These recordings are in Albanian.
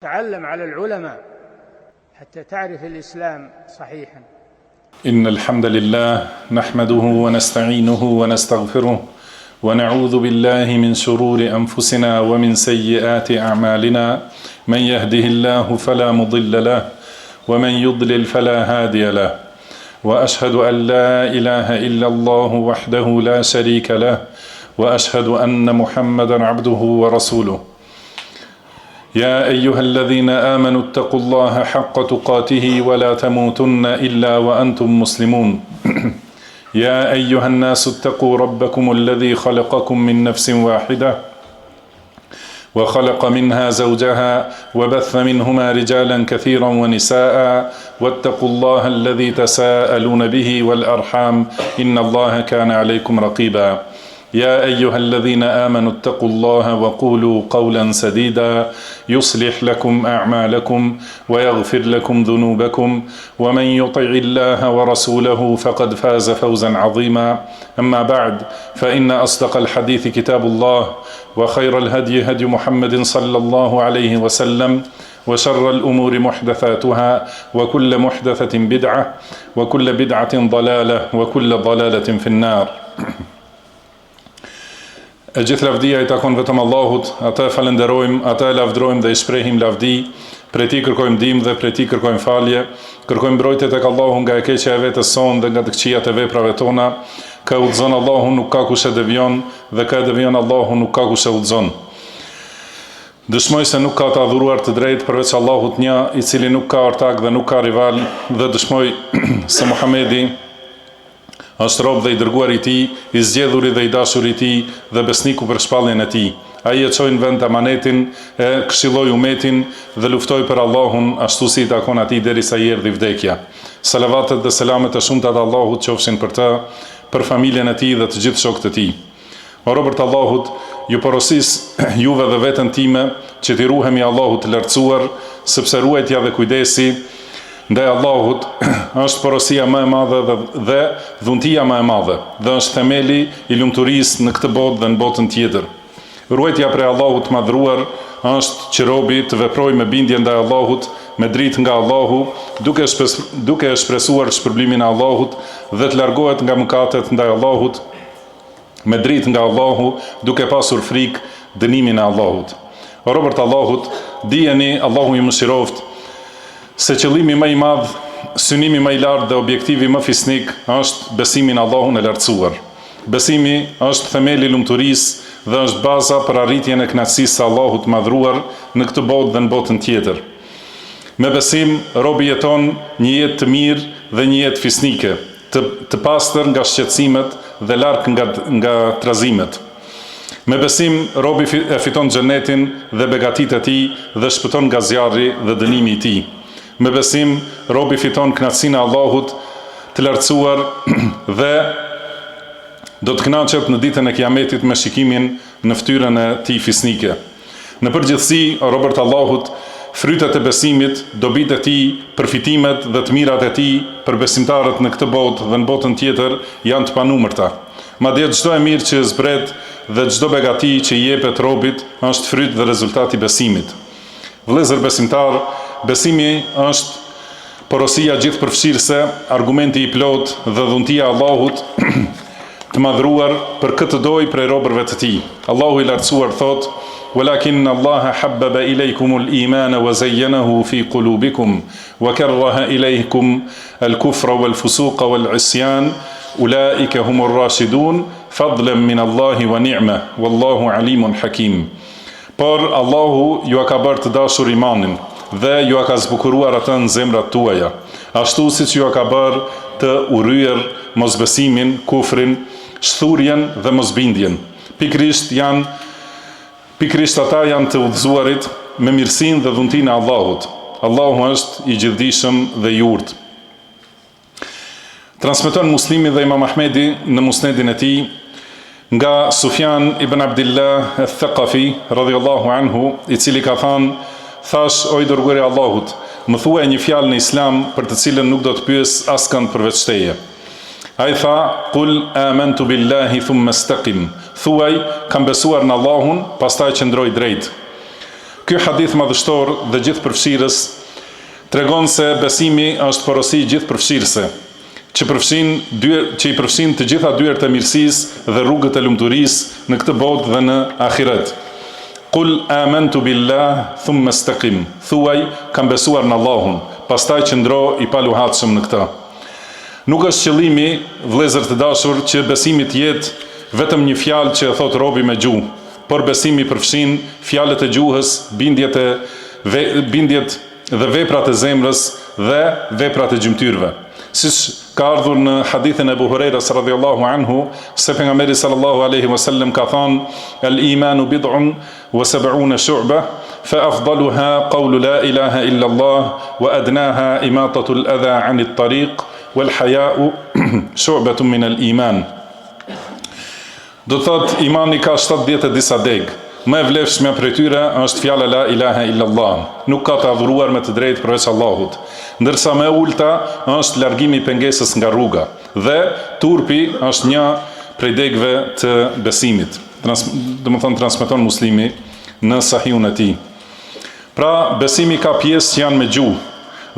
تعلم على العلماء حتى تعرف الإسلام صحيحا. إن الحمد لله نحمده ونستعينه ونستغفره ونعوذ بالله من شرور أنفسنا ومن سيئات أعمالنا من يهده الله فلا مضل له ومن يضلل فلا هادي له وأشهد أن لا إله إلا الله وحده لا شريك له وأشهد أن محمدا عبده ورسوله. يا أيها الذين آمنوا اتقوا الله حق تقاته ولا تموتن إلا وأنتم مسلمون. يا أيها الناس اتقوا ربكم الذي خلقكم من نفس واحدة وخلق منها زوجها وبث منهما رجالا كثيرا ونساء واتقوا الله الذي تساءلون به والأرحام إن الله كان عليكم رقيبا. يا أيها الذين آمنوا اتقوا الله وقولوا قولا سديدا يصلح لكم أعمالكم ويغفر لكم ذنوبكم ومن يطع الله ورسوله فقد فاز فوزا عظيما. أما بعد فإن أصدق الحديث كتاب الله وخير الهدي هدي محمد صلى الله عليه وسلم وشر الأمور محدثاتها وكل محدثة بدعة وكل بدعة ضلالة وكل ضلالة في النار. E gjithë lavdia I takon vetëm Allahut, ata e falenderojmë, ata e lavdrojmë dhe I shprehim lavdi, prej Tij kërkojmë ndihmë dhe prej Tij kërkojmë falje, kërkojmë mbrojtje tek Allahu nga e keqja e vetes sonë dhe nga të këqijat e veprave tona. Ka udhëzon Allahu nuk ka kush e devion dhe ka devion Allahu nuk ka kush e udhëzon. Dëshmoj se nuk ka të adhuruar të drejtë përveç Allahut një, I cili nuk ka ortak dhe nuk ka rival, dhe dëshmoj se Muhamedi është rob dhe I dërguar I Tij, I zgjedhuri dhe I dashur I Tij dhe besniku për shpalljen e Tij. Ai e çoi në vend amanetin, e këshilloi umetin dhe luftoi për Allahun ashtu si I takon atij derisa I erdhi vdekja. Salavatet dhe selamet e shumta të Allahut qofshin për të, për familjen e Tij dhe të gjithë shokët e Tij. O robërt e Allahut, ju porosis juve dhe veten time që t'i ruhemi Allahut të lartësuar, sepse ruajtja dhe kujdesi ndaj Allahut është porosia më e madhe dhe dhuntia më e madhe dhe është themeli I lumturisë në këtë botë dhe në botën tjetër. Ruajtja prej Allahut madhruar është që robi të veprojë me bindje ndaj Allahut, me dritë nga Allahu, duke shpresuar shpërblimin e Allahut dhe të largohet nga mëkatet ndaj Allahut, me dritë nga Allahu, duke pasur frikë dënimin e Allahut. O robërt e Allahut, dijeni Allahu ju mëshiroft se qëllimi më I madh, synimi më I lartë dhe objektivi më fisnik është besimi në Allahun e lartësuar. Besimi është themeli I lumturisë dhe është baza për arritjen e kënaqësisë së Allahut madhruar në këtë botë dhe në botën tjetër. Me besim, robi jeton një jetë të mirë dhe një jetë fisnike, të pastër nga shqetësimet dhe larg nga trazimet. Me besim, robi e fiton xhenetin dhe begatitë e tij dhe shpëton nga zjarri dhe dënimi I tij. Me besim, robi fiton kënaqësinë e Allahut të lartësuar dhe do të kënaqet në ditën e Kiametit me shikimin në fytyrën e tij fisnike. Në përgjithësi, o robërt e Allahut, frytet e besimit, dobitë e tij, përfitimet dhe të mirat e tij për besimtarët në këtë botë dhe në botën tjetër janë të panumërta. Madje çdo e mirë që zbret dhe çdo begati që I jepet robit është fryt dhe rezultati I besimit. Vëllezër besimtar, besimi është porosia gjithëpërfshirëse, argumenti I plot dhe dhuntia e Allahut të madhruar për këtë doj prej robërve të Tij. Allahu I lartësuar thot: "Walakin Allah habbaba ilaykumul iman wa zayyanahu fi qulubikum wa karaha ilaykum al-kufra wal-fusuqa wal-'isyan ulaika humur rashidun fadlan min Allah wa ni'ma wallahu alimun hakim." Por Allahu ju ka bërë të dashur imanin dhe ju ka zbukuruar atë në zemrat tuaja, ashtu siç ju ka bërë të urryer mosbesimin, kufrin, shthurjen dhe mosbindjen. Pikrisht ata janë të udhëzuarit me mirësinë dhe dhuntinë e Allahut. Allahu është I gjithdijshëm dhe I urtë. Transmeton Muslimi dhe Imam Ahmedi në musnedin e tij nga Sufjan ibn Abdillah al-Thaqafi radhiyallahu anhu, I cili ka thënë: "Thash, o I dërguari I Allahut, më thuaj një fjalë në Islam për të cilën nuk do të pyes askënd përveç teje." Ai tha: "Qul amantu billahi thumma istaqim." Thuaj, kam besuar në Allahun, pastaj qëndroj drejt. Ky hadith madhështor dhe gjithëpërfshirës tregon se besimi është porosi gjithëpërfshirëse, që i përfshin të gjitha dyert e mirësisë dhe rrugët e lumturisë në këtë botë dhe në ahiret. Qul amantu billah thumma istaqim. Thuaj, kam besuar në Allahun, pastaj qëndro i paluhatshëm në këtë. Nuk është qëllimi, vëllezër të dashur, që besimi të jetë vetëm një fjalë që e thot robi me gjuhë, por besimi përfshin fjalët e gjuhës, bindjet dhe veprat e zemrës dhe veprat e gjymtyrëve. Siç ka ardhur në hadithin e Abu Hurajras radhiyallahu anhu se pejgamberi sallallahu alaihi wasallam ka thënë: "El-imanu bid'un wa sab'una shu'bah, fa afdaluha qawlu la ilaha illa Allah wa adnaha imatatu al-adha 'an at-tariq wal haya'u shu'batun min al-iman." Do thot, imani ka 70 e disa deg. Më e vlefshmja prej tyre është fjala la ilaha illa Allah. Nuk ka të adhuruar me të drejtë përveç Allahut. Ndërsa më e ulta është largimi i pengesës nga rruga dhe turpi është një prej degëve të besimit. Domethënë transmeton Muslimi në Sahihun e tij. Pra, besimi ka pjesë që janë me gjuhë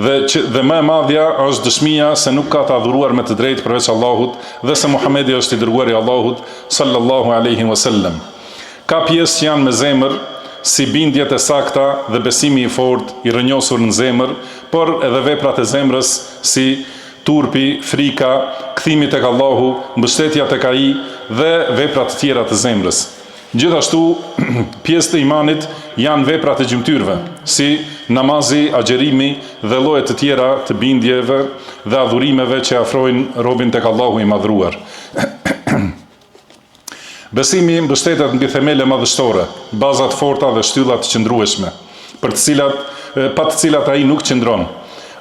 dhe më e madhja është dëshmia se nuk ka të adhuruar me të drejtë përveç Allahut dhe se Muhamedi është i dërguari i Allahut sallallahu alaihi wasallam. Ka pjesë që janë me zemër, si bindjet e sakta dhe besimi i fortë i rrënjosur në zemër, por edhe veprat e zemrës si turpi, frika, kthimi tek Allahu, mbështetja tek Ai dhe veprat të tjera të zemrës. Gjithashtu, pjesë të imanit janë veprat e gjymtyrëve, si namazi, agjerimi dhe lloje të tjera të bindjeve dhe adhurimeve që afrojnë robin tek Allahu i madhruar. Besimi mbështetet mbi themele madhështore, baza të forta dhe shtyllat të qëndrueshme, pa të cilat ai nuk qëndron.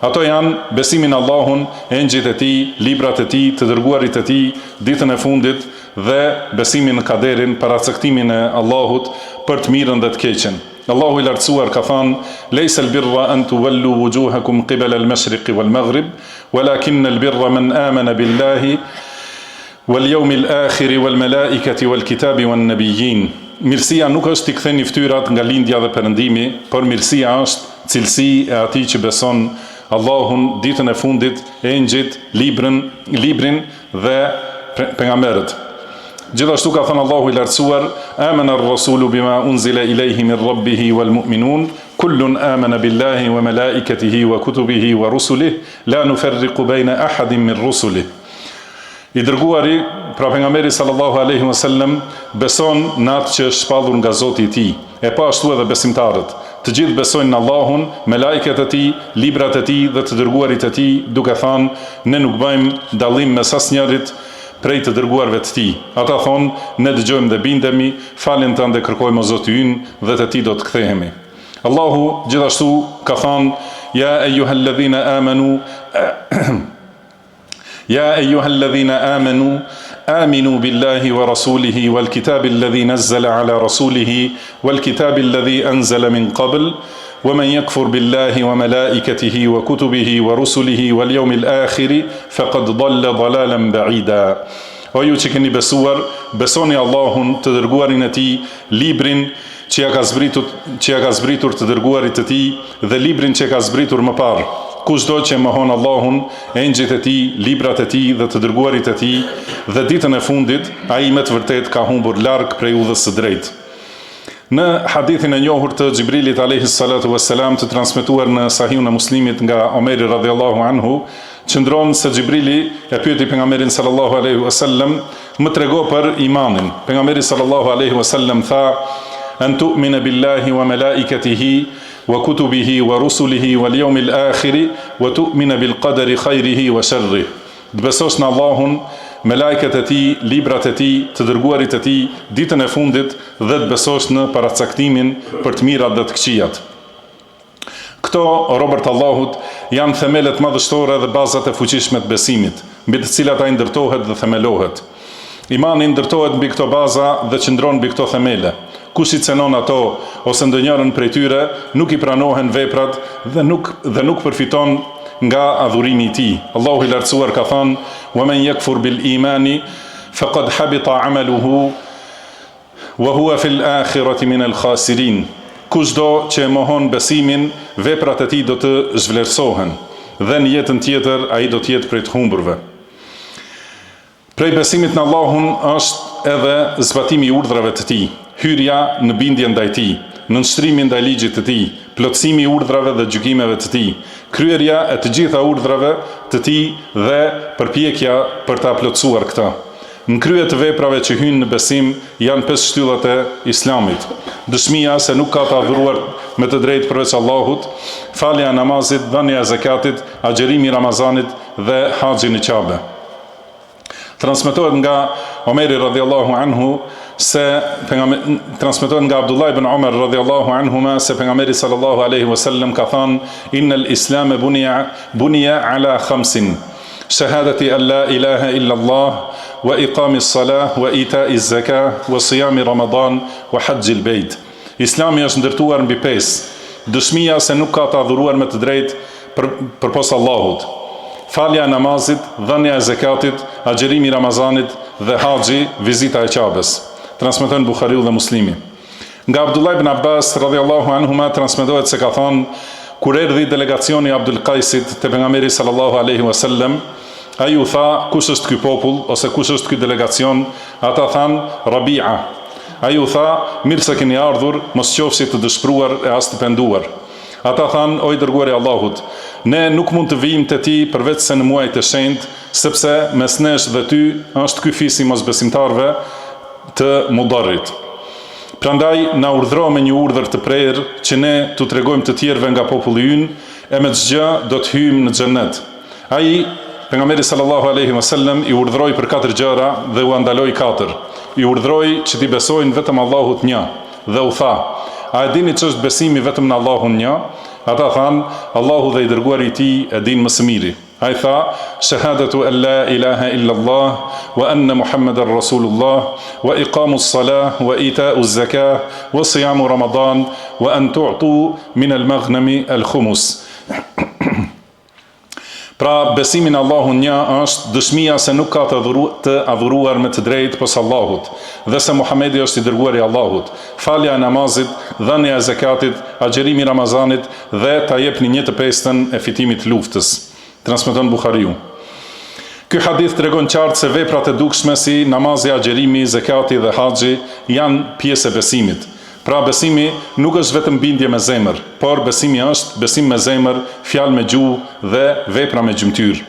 Ato janë besimi në Allahun, engjëjt e tij, librat e tij, të dërguarit e tij, ditën e fundit dhe besimi në kaderin, paracaktimin e Allahut për të mirën dhe të keqen. Allahu i lartësuar ka thënë: "Laysa al-birra an tuwallu wujuhakum qibala al-mashriqi wal-maghrib, walakinna al-birra man amana billahi wal-yawmi al-akhir wal-malaikati wal-kitabi wan-nabiyyin." Mirësia nuk është t'i ktheni fytyrat nga lindja dhe perëndimi, por mirësia është cilësi e atij që beson Allahun, ditën e fundit, engjëjt, librin dhe pejgamberët. Gjithashtu ka thënë Allahu i lartësuar: "Amana ar-rasulu bima unzila ilayhi min rabbihi wal-mu'minun, kullun amana billahi wa malaikatihi wa kutubihi wa rusulihi, la nufarriqu bayna ahadin min rusulihi." I dërguari, pra pejgamberi sallallahu alaihi wasallam, beson në atë që është shpallur nga Zoti i tij. E po ashtu edhe besimtarët. Të gjithë besojnë në Allahun, me laiket e tij, librat e tij dhe të dërguarit e tij, duke thënë: "Ne nuk bëjmë dallim mes asnjërit prej të dërguarve të tij." Ata thonë: "Ne dëgjojmë dhe bindemi, faljen tënde kërkojmë o Zoti ynë dhe te ti do të kthehemi." Allahu gjithashtu ka thënë: "Ya ayyuhalladhina amanu يا أيها الذين آمنوا آمنوا بالله ورسوله والكتاب الذي نزل على رسوله والكتاب الذي أنزل من قبل ومن يكفر بالله وملائكته وكتبه ورسله واليوم الآخر فقد ضل ضلالا بعيدا." O ju që keni besuar, besoni Allahun, të dërguarin e tij, librin që ja ka zbritur të dërguarit të tij dhe librin që ka zbritur më parë. Kushdo që mohon Allahun, engjëjt e tij, librat e tij dhe të dërguarit e tij dhe ditën e fundit, ai me të vërtet ka humbur larg prej udhës së drejtë. Në hadithin e njohur të Xhibrilit alayhis salatu wassalam, të transmetuar në Sahihun e Muslimit nga Omeri radhiyallahu anhu, qëndron se Xhibrili e pyeti pejgamberin sallallahu alaihi wasallam: "Më trego për imanin." Pejgamberi sallallahu alaihi wasallam tha: "An tu'mina billahi wa malaikatihi wa kutubihi wa rusulihi wal yawmil akhir wa tu'mina bil qadari khairihi wa sharrihi." Të besosh në Allahun, me laiket e tij, librat e tij, të dërguarit e tij, ditën e fundit dhe të besosh në paracaktimin për të mirat dhe të këqijat. Këto, robërt Allahut, janë themelet madhështore dhe bazat e fuqishme të besimit, mbi të cilat ai ndërtohet dhe themelohet. Imani ndërtohet mbi këto baza dhe qëndron mbi këto themele. Kush i cenon ato ose ndonjërin prej tyre, nuk i pranohen veprat dhe nuk përfiton nga adhurimi i tij. Allahu i lartësuar ka thënë: "Wa man yakfur bil imani faqad habita 'amaluhu wa huwa fil akhirati min al khasirin." Kushdo që e mohon besimin, veprat e tij do të zhvlerësohen, dhe në jetën tjetër ai do të jetë prej të humburve. Prej besimit në Allahun është edhe zbatimi i urdhrave të tij, hyrja në bindje ndaj tij, nënshtrimi ndaj ligjit të tij, plotësimi i urdhrave dhe gjykimeve të tij, kryerja e të gjitha urdhrave të tij dhe përpjekja për ta plotësuar këta. Në krye të veprave që hyjnë në besim janë 5 shtyllat e Islamit. Dëshmia se nuk ka të adhuruar me të drejtë përveç Allahut, falja e namazit, dhënia e zakatit, agjerimi i Ramazanit dhe haxhi në Kabe. Transmetohet nga Omeri radhiyallahu anhu transmetohet nga Abdullah ibn Umar radhiyallahu anhuma se pejgamberi sallallahu alaihi wasallam ka thënë: "Innal Islam bunya ala khamsin: shahadati an la ilaha illa Allah, wa iqamis salah, wa ita'iz zakah, wa siyami Ramadan, wa hajjil bejt." Islami është ndërtuar mbi 5: dëshmia se nuk ka të adhuruar me të drejtë përpos Allahut, falja e namazit, dhënia e zakatit, agjerimi i Ramazanit dhe haxhi, vizita e Ka'bes. Transmeton Buhariu dhe Muslimi. Nga Abdullah ibn Abbas radhiyallahu anhuma transmetohet se ka thënë: kur erdhi delegacioni i Abdul Qaisit te pejgamberi sallallahu alaihi wasallam, ai u tha: kush është ky popull ose kush është ky delegacion? Ata thanë: Rabi'a. Ai u tha: mirë se keni ardhur, mos qofshi të dëshpëruar e as të penduar. Ata thanë: o i dërguari i Allahut, ne nuk mund të vijmë te ti përveç se në muajt e shenjtë, sepse mes nesh dhe ty është ky fis i mosbesimtarëve të Mudarrit. Prandaj na urdhëro me një urdhër të prerë që ne t'u tregojmë të tjerëve nga populli ynë, e me çdo do të hyjmë në xhennet. Ai, pejgamberi sallallahu alaihi wasallam, i urdhëroi për 4 gjëra dhe u andaloi 4. I urdhëroi që t'i besojnë vetëm Allahut një dhe u tha: a e dini ç'është besimi vetëm në Allahun një? Ata thanë: Allahu dhe i dërguari i tij e din më së miri. Ai tha: shahadatu an la ilaha illa Allah wa anna Muhammadar Rasulullah wa iqamus salah wa ita'uz zakah wa siyamu Ramadan wa an tu'tu min al-maghnami al-khumus. Pra, besimi në Allahun një është dëshmia se nuk ka të adhuruar me të drejtë pos Allahut, dhe se Muhamedi është i dërguari i Allahut, falja e namazit, dhënia e zakatit, agjerimi i Ramazanit dhe ta jepni 1/5 e fitimit të luftës. Transmeton Buhariu. Ky hadith tregon qartë se veprat e dukshme si namazi, agjerimi, zakati dhe haxhi janë pjesë e besimit. Pra, besimi nuk është vetëm bindje me zemër, por besimi është besim me zemër, fjalë me gjuhë dhe vepra me gjymtyr.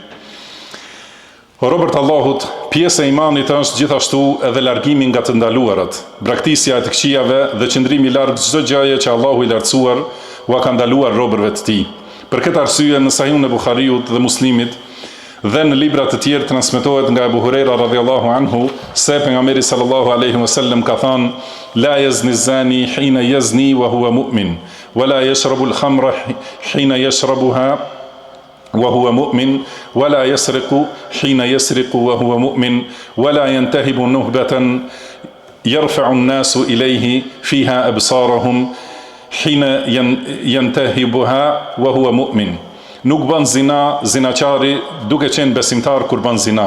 O robërt Allahut, pjesë e imanit është gjithashtu edhe largimi nga të ndaluarat, braktisja e të këqijave dhe qëndrimi larg çdo gjëje që Allahu i lartësuar u ka ndaluar robërve të tij. Për këtë arsye në Sahihun e Buhariut dhe Muslimit dhe në libra të tjerë transmetohet nga Abu Huraira radhiyallahu anhu se pejgamberi sallallahu alaihi wasallam ka thënë: la yazni zani hina yazni wa huwa mu'min, wa la yashrabu al-khamra hina yashrabuha wa huwa mu'min, wa la yasriqu hina yasriqu wa huwa mu'min, wa la yantahibu nuhbatan yarfa'u an-nasu ilayhi fiha absarahum hina yantahibuha wa huwa mu'min. Nuk bën zina zinaqari duke qenë besimtar kur bën zina.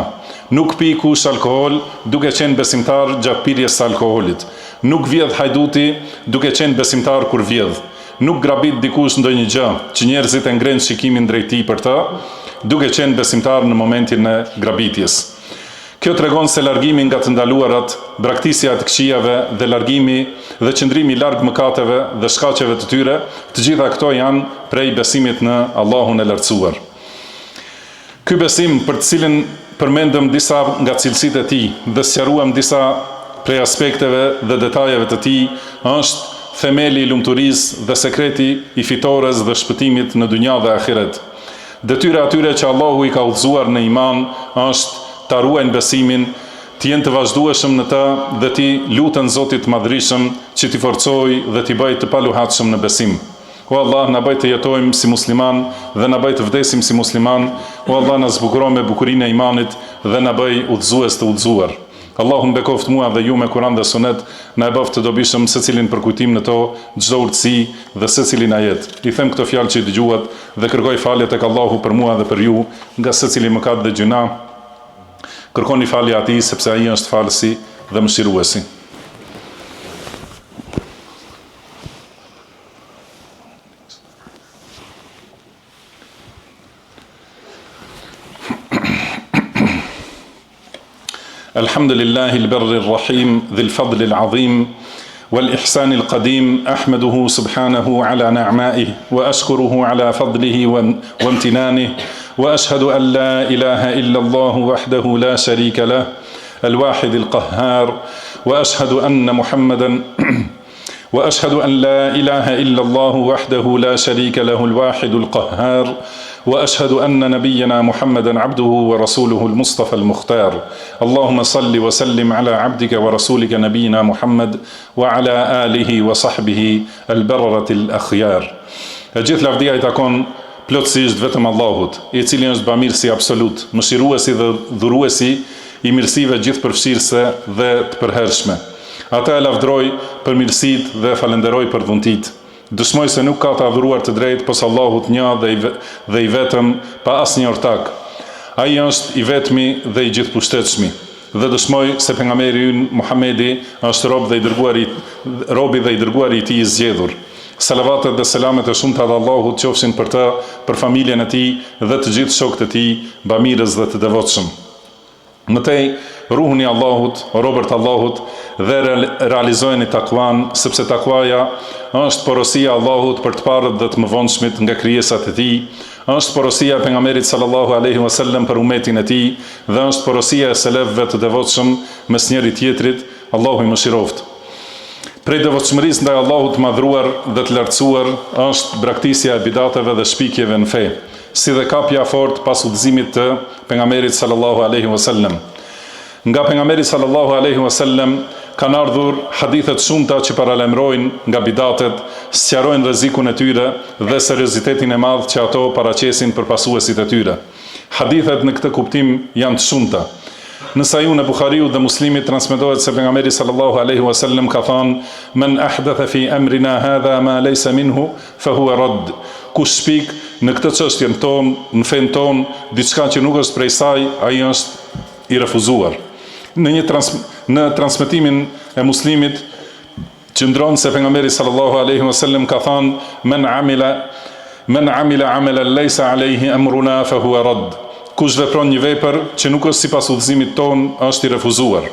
Nuk pi kush alkohol duke qenë besimtar gjatë pirjes së alkoolit. Nuk vjedh hajduti duke qenë besimtar kur vjedh. Nuk grabit dikush ndonjë gjë që njerëzit e ngrenë shikimin drejt tij për të, duke qenë besimtar në momentin e grabitjes. Kjo tregon se largimi nga të ndaluarat, braktisja e të këqijave dhe largimi dhe qëndrimi larg mëkateve dhe shkaqeve të tyre, të gjitha këto janë prej besimit në Allahun e lartësuar. Ky besim, për të cilin përmendëm disa nga cilësitë e tij dhe sqaruam disa prej aspekteve dhe detajeve të tij, është themeli i lumturisë dhe sekreti i fitores dhe shpëtimit në dynja dhe ahiret. Detyra atyre që Allahu i ka udhëzuar në iman është ta ruajnë besimin, të jenë të vazhdueshëm në të dhe ti lutën Zotit Madhrishëm që t'i forcojë dhe t'i bëjë të paluhatshëm në besim. O Allah, na bëj të jetojmë si musliman dhe na bëj të vdesim si musliman. O Allah, na zbukuro me bukurinë e imanit dhe na bëj udhëzues të udhëzuar. Allahu mbekoft mua dhe ju me Kur'an dhe Sunet, na e bëft të dobishëm secilin për kujtim në to, çdo urtësi dhe secilin ajet. I them këto fjalë që i dëgjuat dhe kërkoj falje tek Allahu për mua dhe për ju, nga secili mëkat dhe gjuna. Kërkoni falje atij sepse ai është falësi dhe mëshiruesi. الحمد لله البر الرحيم ذي الفضل العظيم والإحسان القديم أحمده سبحانه على نعمائه وأشكره على فضله وامتنانه وأشهد أن لا إله إلا الله وحده لا شريك له الواحد القهار وأشهد أن لا إله إلا الله وحده لا شريك له الواحد القهار وأشهد أن نبينا محمدا عبده ورسوله المصطفى المختار اللهم صل وسلم على عبدك ورسولك نبينا محمد وعلى آله وصحبه البررة الأخيار. Gjithë lavdia I takon plotësisht vetëm Allahut, I cili është bamirësi absolut, mëshiruesi dhe dhuruesi I mirësive gjithëpërfshirëse dhe të përhershme. Ata e lavdroj për mirësitë dhe falenderoj për dhuntit. Dëshmoj se nuk ka të adhuruar të drejtë pos Allahut një dhe I vetëm pa asnjë ortak. Ai është I vetmi dhe I gjithëpushtetshmi. Dhe dëshmoj se pejgamberi ynë Muhamedi është robi dhe I dërguari I Tij I zgjedhur. Salavatet dhe selamet e shumta të Allahut qofshin për të, për familjen e tij dhe të gjithë shokët e tij, bamirës dhe të devotshëm. Mëtej, ruhuni Allahut, robërt Allahut dhe realizojeni takwan, sepse takwaja është porosia Allahut për të parët dhe të mëvonshmit nga krijesat e tij, është porosia e pejgamberit sallallahu alaihi wasallam për umetin e tij dhe është porosia e selefëve të devotshëm mes njëri tjetrit, Allahu I mëshiroft. Prej devotshmërisë ndaj Allahut të madhruar dhe të lartësuar është braktisja e bidateve dhe shpikjeve në fe, si dhe kapja fort pas udhëzimit të pejgamberit sallallahu alaihi wasallam. Nga pejgamberi sallallahu alaihi wasallam kanë ardhur hadithet shumta që paralajmërojnë nga bidatet, sqarojnë rrezikun e tyre dhe seriozitetin e madh që ato paraqesin për pasuesit e tyre. Hadithet në këtë kuptim janë të shumta. Në Sahihun e Buhariut dhe Muslimit transmetohet se pejgamberi sallallahu alaihi wasallam ka thënë: "Men ahdatha fi amrina hadha ma laysa minhu fa huwa radd." Kush shpik në këtë çështjen tonë, në fen tonë, diçka që nuk është prej saj, ai është I refuzuar. Në transmetimin e Muslimit qëndron se pejgamberi sallallahu alaihi wasallam ka thënë: "Men amila amalan laysa alayhi amruna fa huwa radd." Kush vepron një vepër që nuk është sipas udhëzimit ton, është I refuzuar.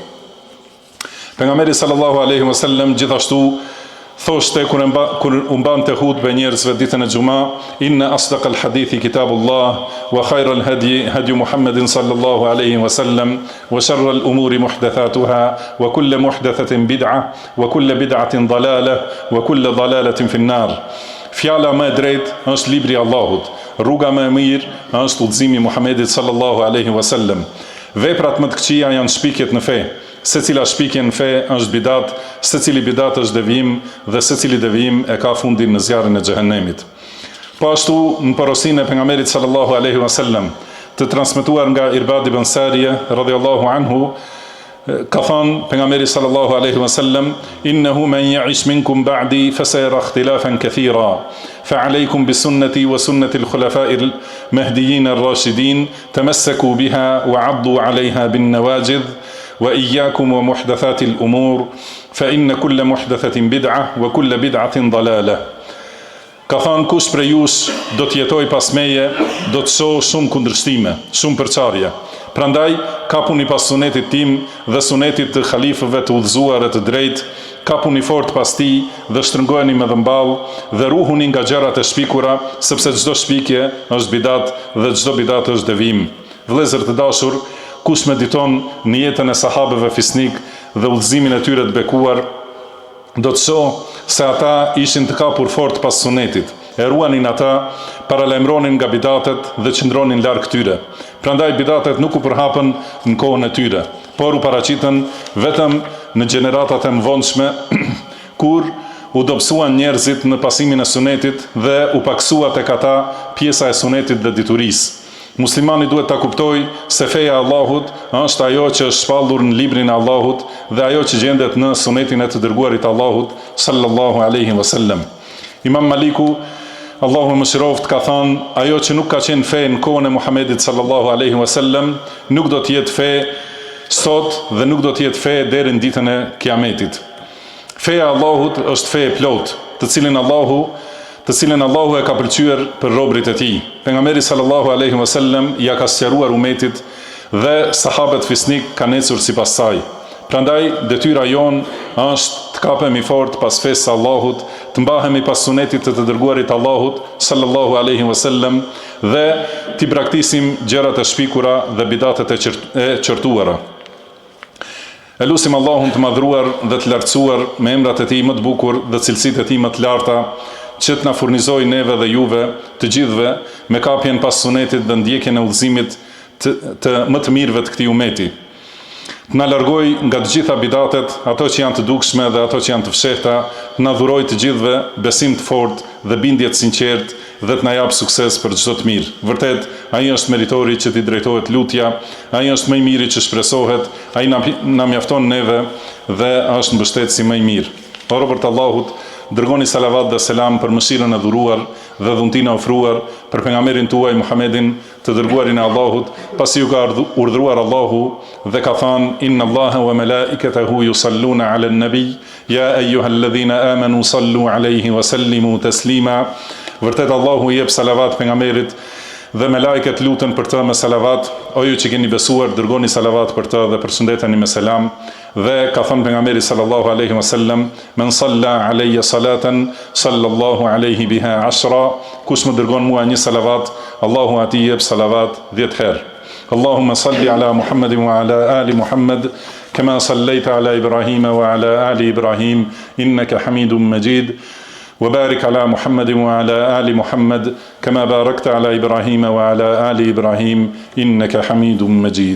Pejgamberi sallallahu alaihi wasallam gjithashtu thoshte kur u mbante hutbe njerëzve ditën e Xuma: "Inna asdaqal hadithi kitabullah wa khayral hadi Muhammedin sallallahu alaihi wasallam wa sharral umuri muhdathatuha wa kullu muhdathatin bid'ah wa kullu bid'atin dalalah wa kullu dalalatin fi an-nar." Fjala më e drejtë është libri I Allahut. Rruga më e mirë është udhëzimi I Muhamedit sallallahu alaihi wasallam. Veprat më të këqija janë shpikjet në fe. Secila shpikje në fe është bidat, secili bidat është devijim dhe secili devijim e ka fundin në zjarrin e xhehenemit. Po ashtu në porosinë e pejgamberit sallallahu alaihi wasallam, të transmetuar nga Irbad ibn Sariya radhiyallahu anhu, ka thënë pejgamberi sallallahu alaihi wasallam: "Innahu man ya'ish minkum ba'di fasayara ikhtilafan kathira, fa'alaykum bisunnati wa sunnati al-khulafa'i al-mahdiyyin ar-rashidin, tamassaku biha wa 'addu 'alayha bin-nawajidh wa iyyakum wa muhdathati al-umur, fa inna kulla muhdathatin bid'ah wa kulla bid'atin dalalah." Ka thënë kush prej jush do të jetoj pas meje, do të shohë shumë kundërshtime, shumë përçarje. Prandaj, kapuni pas sunetit tim dhe sunetit të khalifëve të udhëzuar e të drejtë, kapuni fort pas tij dhe shtrëngojeni me dhëmball dhe ruhuni nga gjërat e shpikura, sepse çdo shpikje është bidat dhe çdo bidat është devijim. Vëllezër të dashur, kush mediton në jetën e sahabëve fisnik dhe udhëzimin e tyre të bekuar, do të shohë se ata ishin të kapur fort pas sunetit. E ruanin ata, paralajmëronin nga bidatet dhe qëndronin larg tyre. Prandaj bidatet nuk u përhapën në kohën e tyre, por u paraqiten vetëm në gjeneratat e mëvonshme kur u dobësuan njerëzit në pasimin e sunetit dhe u paksua tek ata pjesa e sunetit dhe diturisë. Muslimani duhet ta kuptojë se feja e Allahut është ajo që është shpallur në librin e Allahut dhe ajo që gjendet në sunetin e të dërguarit Allahut sallallahu alaihi wasallam. Imam Maliku, Allahu më mëshiroft, ka thënë: ajo që nuk ka qenë fe në kohën e Muhamedit sallallahu alaihi wasallam nuk do të jetë fe sot dhe nuk do të jetë fe deri në ditën e Kiametit. Feja e Allahut është fe e plot, të cilën Allahu e ka pëlqyer për robërit e tij. Pejgamberi sallallahu alaihi wasallam ja ka sqaruar umetit dhe sahabët fisnik kanë ecur sipas saj. Prandaj detyra jon është të kapemi fort pas fesë së Allahut, të mbahemi pas sunetit të dërguarit Allahut sallallahu alaihi wasallam dhe të braktisim gjërat e shpikura dhe bidatet e qortuara. Elusim Allahun të madhruar dhe të lartësuar me emrat e tij më të bukur dhe cilësitë e tij më të larta, që të na furnizojë neve dhe juve, të gjithëve, me kapjen pas sunetit dhe ndjekjen e udhëzimit të më të mirëve të këtij umeti. Të na largoj nga të gjitha bidatet, ato që janë të dukshme dhe ato që janë të fshehta, të na dhuroj të gjithëve besim të fortë dhe bindje të sinqertë dhe të na jap sukses për çdo të mirë. Vërtet, ai është meritori që t'i drejtohet lutja, ai është më i miri që shpresohet, ai na mjafton neve dhe është mbështetësi më i mirë. O robërt Allahut, dërgoni salavat dhe selam për mëshirën e dhuruar dhe dhuntinë e ofruar për pejgamberin tuaj Muhammedin, të dërguarin e Allahut, pasi ju ka urdhëruar Allahu dhe ka thënë: Inna Allaha wa malaikatahu yusalluna 'alan nabi, ya ayyuhalladhina amanu sallu 'alayhi wa sallimu taslima. Vërtet Allahu i jep salavat pejgamberit dhe me lajket lutën për të me salavat. O ju që keni besuar, dërgoni salavat për të dhe përshëndeteni me selam. Dhe ka thënë pejgamberi sallallahu alaihi wasallam: Men salla alayya salatan sallallahu alaihi biha 10. Kush më dërgon mua një salavat, Allahu atij jep salavat 10 herë. Allahumma salli ala Muhammadin wa ala ali Muhammad kama sallaita ala Ibrahim wa ala ali Ibrahim innaka Hamidum Majid. وبارك على محمد وعلى آل محمد كما باركت على إبراهيم وعلى آل إبراهيم إنك حميد مجيد.